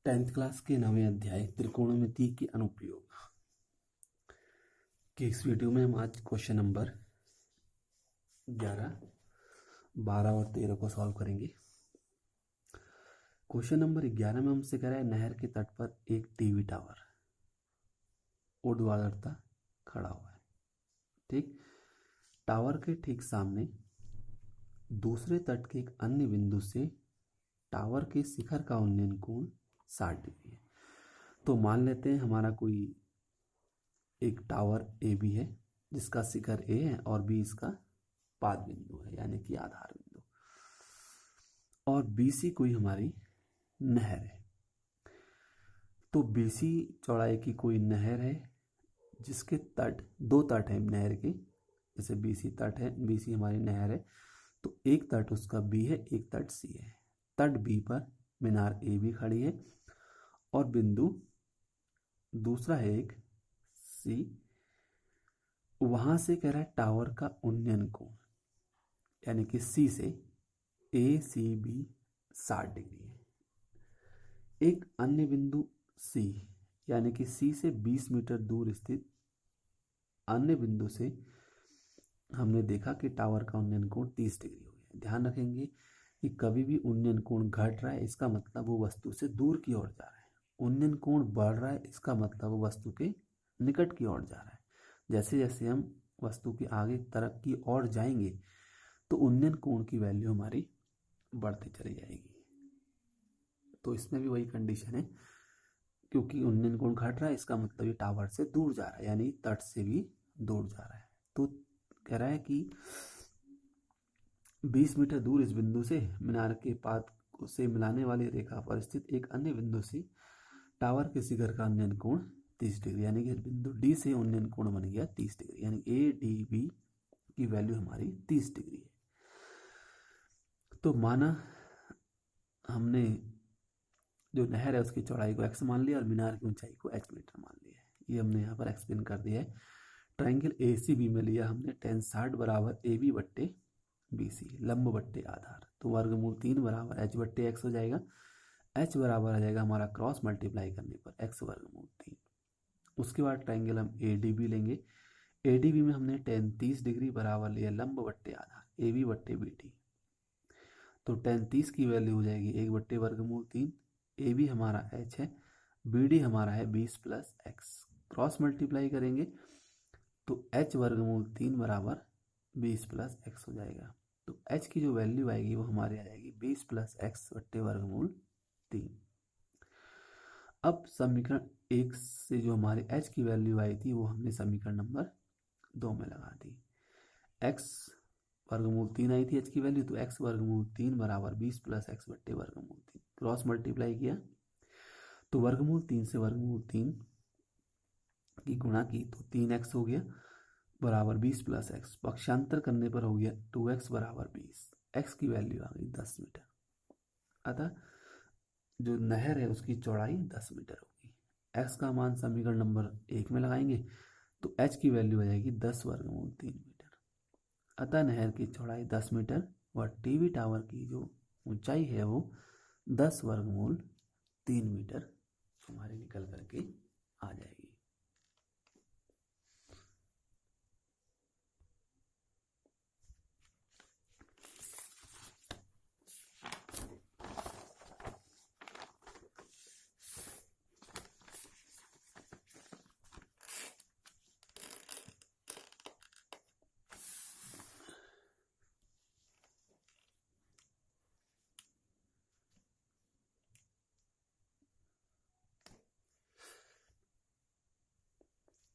10th class के 9वें अध्याय त्रिकोणमिति के अनुप्रयोग के इस वीडियो में हम आज क्वेश्चन नंबर 11, 12 और 13 को सॉल्व करेंगे। क्वेश्चन नंबर 11 में हमसे कह रहा है नहर के तट पर एक टीवी टावर ऊर्ध्वाधरता खड़ा हुआ है। ठीक, टावर के ठीक सामने दूसरे तट के एक अन्य बिंदु से टावर के शिखर का उन्नयन कोण 60 डिग्री है। तो मान लेते हैं हमारा कोई एक टावर ए बी है जिसका शिखर ए है और बी इसका पाद बिंदु है यानी कि आधार बिंदु, और बी सी कोई हमारी नहर है। तो बी सी चौड़ाई की कोई नहर है जिसके तट, दो तट हैं नहर के, जैसे बी सी तट है, बी सी हमारी नहर है, तो एक तट उसका बी है, एक तट सी है। तट बी पर मीनार ए बी खड़ी है और बिंदु दूसरा है एक सी, वहां से कह रहा है टावर का उन्नयन कोण यानी कि सी से ए सी बी 60 डिग्री है। एक अन्य बिंदु सी यानी कि सी से 20 मीटर दूर स्थित अन्य बिंदु से हमने देखा कि टावर का उन्नयन कोण 30 डिग्री हो गया। ध्यान रखेंगे कि कभी भी उन्नयन कोण घट रहा है इसका मतलब वो वस्तु से दूर की ओर जा रहा है, उन्नयन कोण बढ़ रहा है इसका मतलब वो वस्तु के निकट की ओर जा रहा है। जैसे जैसे हम वस्तु के आगे तरफ की ओर जाएंगे तो उन्नयन कोण की वैल्यू हमारी बढ़ती चली जाएगी। तो इसमें भी वही कंडीशन है, क्योंकि उन्नयन कोण घट रहा है इसका मतलब ये टावर से दूर जा रहा है यानी तट से भी दूर जा रहा है। तो कह रहा है कि 20 मीटर दूर इस बिंदु से मीनार के पाद से मिलाने वाली रेखा पर स्थित एक अन्य बिंदु से टावर के शिखर का उन्नयन कोण 30 डिग्री यानी कि बिंदु डी से उन्नयन कोण बन गया 30 डिग्री, यानी ए डी बी की वैल्यू हमारी 30 डिग्री है। तो माना हमने जो नहर है उसकी चौड़ाई को x मान लिया और मीनार की ऊंचाई को h मीटर मान लिया है। ये हमने यहाँ पर एक्सप्लेन कर दिया है। ट्राइंगल ए सी बी में लिया हमने tan 60 बराबर ए बी बट्टे बी सी लंब बट्टे आधार, तो वर्गमूल 3 बराबर h बट्टे x हो जाएगा। h बराबर आ जाएगा हमारा क्रॉस मल्टीप्लाई करने पर x वर्गमूल 3। उसके बाद ट्राइंगल हम ए डी बी लेंगे। ए डी बी में हमने tan 30 डिग्री बराबर लिया लंब बट्टे आधार ए बी बट्टे बी टी, तो tan 30 की वैल्यू हो जाएगी 1 बट्टे वर्गमूल 3। ए बी हमारा h है, बी डी हमारा है 20 प्लस x, क्रॉस मल्टीप्लाई करेंगे तो h वर्गमूल 3 बराबर 20 प्लस x हो जाएगा। तो h की जो वैल्यू आएगी वो हमारी आ जाएगी 20 प्लस x बट्टे वर्गमूल 3। अब समीकरण 1 से जो हमारे h की वैल्यू आई थी वो हमने समीकरण नंबर 2 में लगा दी। x वर्गमूल 3 आई थी h की वैल्यू, तो x वर्गमूल 3 बराबर 20 प्लस x बट्टे वर्गमूल 3, क्रॉस मल्टीप्लाई किया तो वर्गमूल 3 से वर्गमूल 3 की गुणा की तो 3x हो गया बराबर 20 प्लस x, पक्षांतर करने पर हो गया 2x बराबर 20, x की वैल्यू आ गई 10 मीटर। अतः जो नहर है उसकी चौड़ाई 10 मीटर होगी। x का मान समीकरण नंबर 1 में लगाएंगे तो h की वैल्यू आ जाएगी 10 वर्गमूल 3 मीटर। अतः नहर की चौड़ाई 10 मीटर व टीवी टावर की जो ऊंचाई है वो 10 वर्गमूल 3 मीटर हमारी निकल करके आ जाएगी।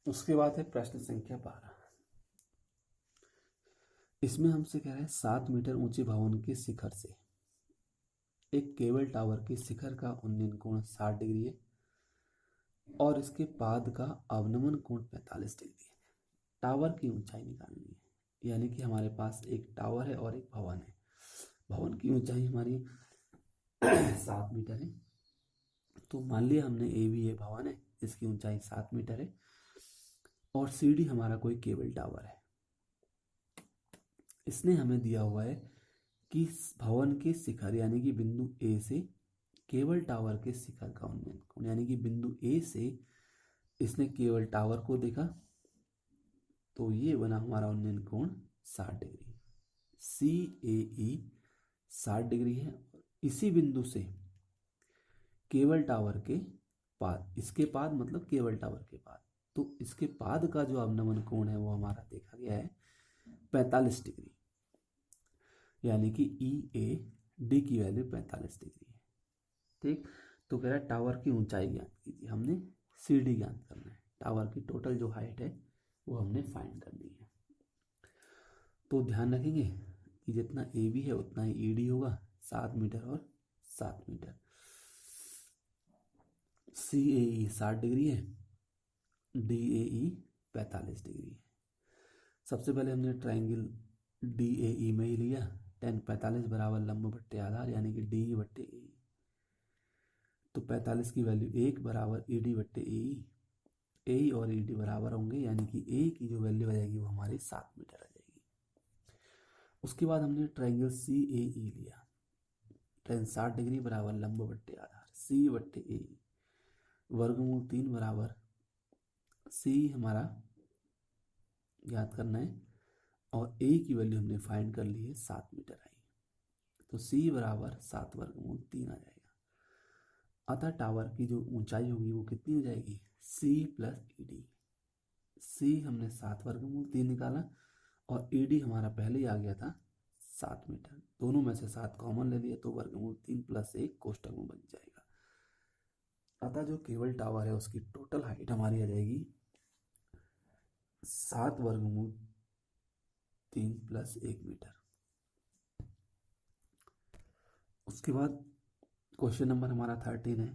उसके बाद है प्रश्न संख्या 12। इसमें हमसे कह रहे हैं 7 मीटर ऊंचे भवन के शिखर से एक केबल टावर के शिखर का उन्नयन कोण 60 डिग्री है और इसके पाद का अवनमन कोण 45 डिग्री है। टावर की ऊंचाई निकालनी है, यानी कि हमारे पास एक टावर है और एक भवन है। भवन की ऊंचाई हमारी 7 मीटर है। तो मान लिया हमने ए बी ये भवन है जिसकी ऊंचाई 7 मीटर है और सी डी हमारा कोई केबल टावर है। इसने हमें दिया हुआ है कि भवन के शिखर यानी कि बिंदु ए से केवल टावर के शिखर का उन्नयन कोण, यानी कि बिंदु ए से इसने केवल टावर को देखा तो ये बना हमारा उन्नयन कोण 60 डिग्री। सी ए ई 60 डिग्री है। इसी बिंदु से केवल टावर के पाद, इसके पाद मतलब केवल टावर के पाद, तो इसके पाद का जो अवनमन कोण है वो हमारा देखा गया है 45 डिग्री, यानी कि ई ए डी की वैल्यू 45 डिग्री है। ठीक, तो कह रहा है टावर की ऊंचाई ज्ञात कीजिए। हमने सी डी ज्ञात करना है, टावर की टोटल जो हाइट है वो हमने फाइंड करनी है। तो ध्यान रखेंगे कि जितना ए बी है उतना ही ई डी होगा, 7 मीटर और 7 मीटर। सी ए ई 60 डिग्री है, डी ए ई 45 डिग्री है। सबसे पहले हमने ट्राइंगल डी ए ई में ही लिया, tan 45 बराबर लंब बट्टे आधार, यानी कि डी बट्टे ए। तो 45 की वैल्यू 1 बराबर ए डी बट्टे ए और ए डी बराबर होंगे, यानी कि ए की जो वैल्यू आ जाएगी वो हमारी 7 मीटर आ जाएगी। उसके बाद हमने ट्राइंगल सी ए ई लिया, tan 60 डिग्री बराबर लंब बट्टे आधार, सी बट्टे ए, वर्गमूल 3 बराबर सी हमारा ज्ञात करना है और ए की वैल्यू हमने फाइंड कर ली है, 7 मीटर आई। तो सी बराबर 7 वर्गमूल 3 आ जाएगा। अतः टावर की जो ऊंचाई होगी वो कितनी हो जाएगी, सी प्लस ई डी। सी हमने 7 वर्गमूल 3 निकाला और ई डी हमारा पहले ही आ गया था 7 मीटर, दोनों में से 7 कॉमन ले लिए तो वर्गमूल 3 प्लस 1 कोष्टक में बन जाएगा। अतः जो केबल टावर है उसकी टोटल हाइट हमारी आ जाएगी 7 वर्गमूल 3 प्लस 1 मीटर। उसके बाद क्वेश्चन नंबर हमारा 13 है,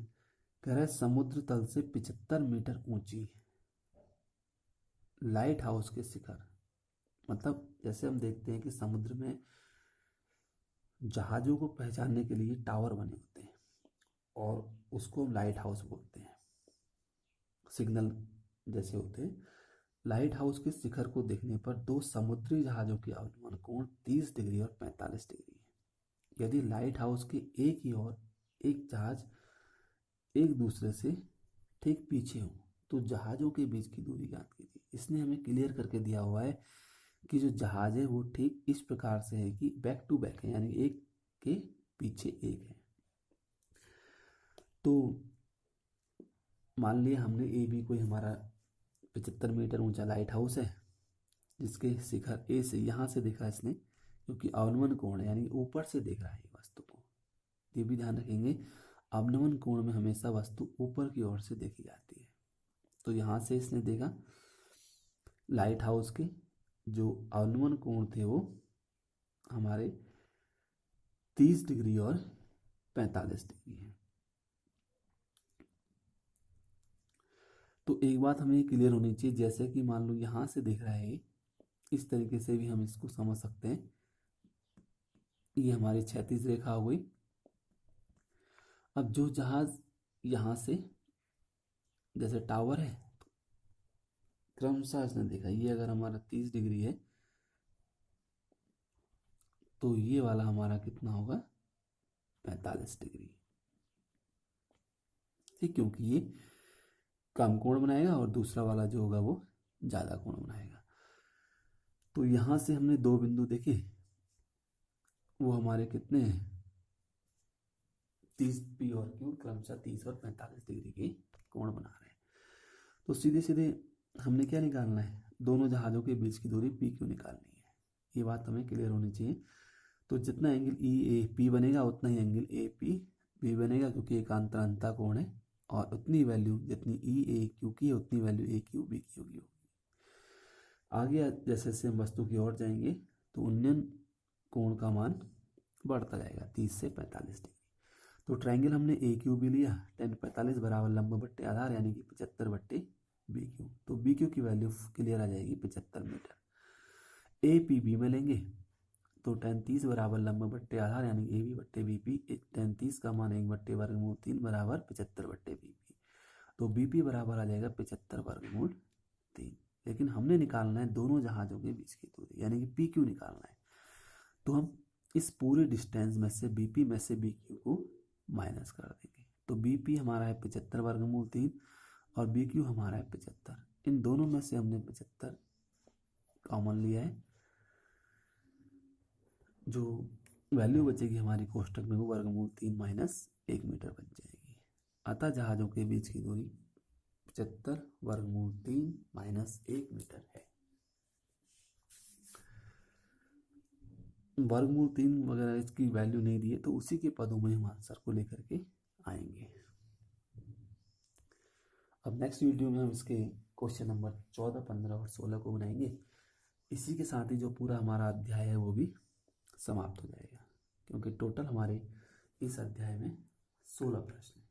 कह रहा है समुद्र तल से 75 मीटर ऊंची लाइट हाउस के शिखर। मतलब जैसे हम देखते हैं कि समुद्र में जहाज़ों को पहचानने के लिए टावर बने होते हैं और उसको लाइट हाउस बोलते हैं, सिग्नल जैसे होते हैं। लाइट हाउस के शिखर को देखने पर दो समुद्री जहाज़ों के अवनमन कोण 30 डिग्री और 45 डिग्री है। यदि लाइट हाउस के एक ही और एक जहाज एक दूसरे से ठीक पीछे हो तो जहाज़ों के बीच की दूरी ज्ञात कीजिए। इसने हमें क्लियर करके दिया हुआ है कि जो जहाज है वो ठीक इस प्रकार से है कि बैक टू बैक है, यानी एक के पीछे एक है। तो मान लिया हमने ए बी कोई हमारा 75 मीटर ऊंचा लाइट हाउस है जिसके शिखर ए से यहाँ से देखा इसने, क्योंकि अवनमन कोण है यानी ऊपर से देख रहा है वस्तु को। ये भी ध्यान रखेंगे, अवनमन कोण में हमेशा वस्तु ऊपर की ओर से देखी जाती है। तो यहाँ से इसने देखा लाइट हाउस के जो अवनमन कोण थे वो हमारे 30 डिग्री और 45 डिग्री है। तो एक बात हमें क्लियर होनी चाहिए, जैसे कि मान लो यहाँ से देख रहा है, इस तरीके से भी हम इसको समझ सकते हैं। ये हमारी क्षैतिज रेखा हो गई। अब जो जहाज यहाँ से जैसे टावर है क्रमशः इसने देखा, ये अगर हमारा 30 डिग्री है तो ये वाला हमारा कितना होगा 45 डिग्री। ठीक, क्योंकि ये कम कोण बनाएगा और दूसरा वाला जो होगा वो ज़्यादा कोण बनाएगा। तो यहाँ से हमने दो बिंदु देखे, वो हमारे कितने हैं 30 पी और क्यू, क्रमशः 30 और 45 डिग्री के कोण बना रहे हैं। तो सीधे सीधे हमने क्या निकालना है, दोनों जहाज़ों के बीच की दूरी पी क्यू निकालनी है। ये बात हमें क्लियर होनी चाहिए। तो जितना एंगल ई ए पी बनेगा उतना ही एंगल ए पी बी बनेगा, क्योंकि एकांतरांता कोण है, और उतनी वैल्यू जितनी ई ए क्यू की है उतनी वैल्यू ए क्यू बी क्यू की होगी। आगे जैसे जैसे हम वस्तु की ओर जाएंगे तो उन्नयन कोण का मान बढ़ता जाएगा 30 से 45 डिग्री। तो ट्रायंगल हमने ए क्यू बी लिया, tan 45 बराबर लंब बट्टे आधार यानी कि 75 बट्टे बी क्यू। तो बी क्यू की वैल्यू क्लियर आ जाएगी 75 मीटर। ए पी बी में लेंगे तो tan 30 बराबर लंब बट्टे आधार यानी ए बी बट्टे बी पी। tan 30 का मान 1 बट्टे वर्गमूल 3 बराबर 75 बट्टे बी पी। तो बी पी बराबर आ जाएगा 75 वर्गमूल 3। लेकिन हमने निकालना है दोनों जहाज़ों के बीच की दूरी यानी कि पी क्यू निकालना है। तो हम इस पूरे डिस्टेंस में से बी पी में से बी क्यू को माइनस कर देंगे। तो बी पी हमारा है 75 वर्गमूल 3 और बी क्यू हमारा है 75। इन दोनों में से हमने 75 कॉमन लिया है। जो वैल्यू बचेगी हमारी कोष्टक में वो वर्गमूल 3 माइनस 1 मीटर बच जाएगी। अतः जहाजों के बीच की दूरी 75 वर्गमूल 3 माइनस 1 मीटर है। वर्गमूल 3 वगैरह इसकी वैल्यू नहीं दी है तो उसी के पदों में हम आंसर को लेकर के आएंगे। अब नेक्स्ट वीडियो में हम इसके क्वेश्चन नंबर 14, 15 और 16 को बनाएंगे। इसी के साथ ही जो पूरा हमारा अध्याय है वो भी समाप्त हो जाएगा, क्योंकि टोटल हमारे इस अध्याय में 16 प्रश्न हैं।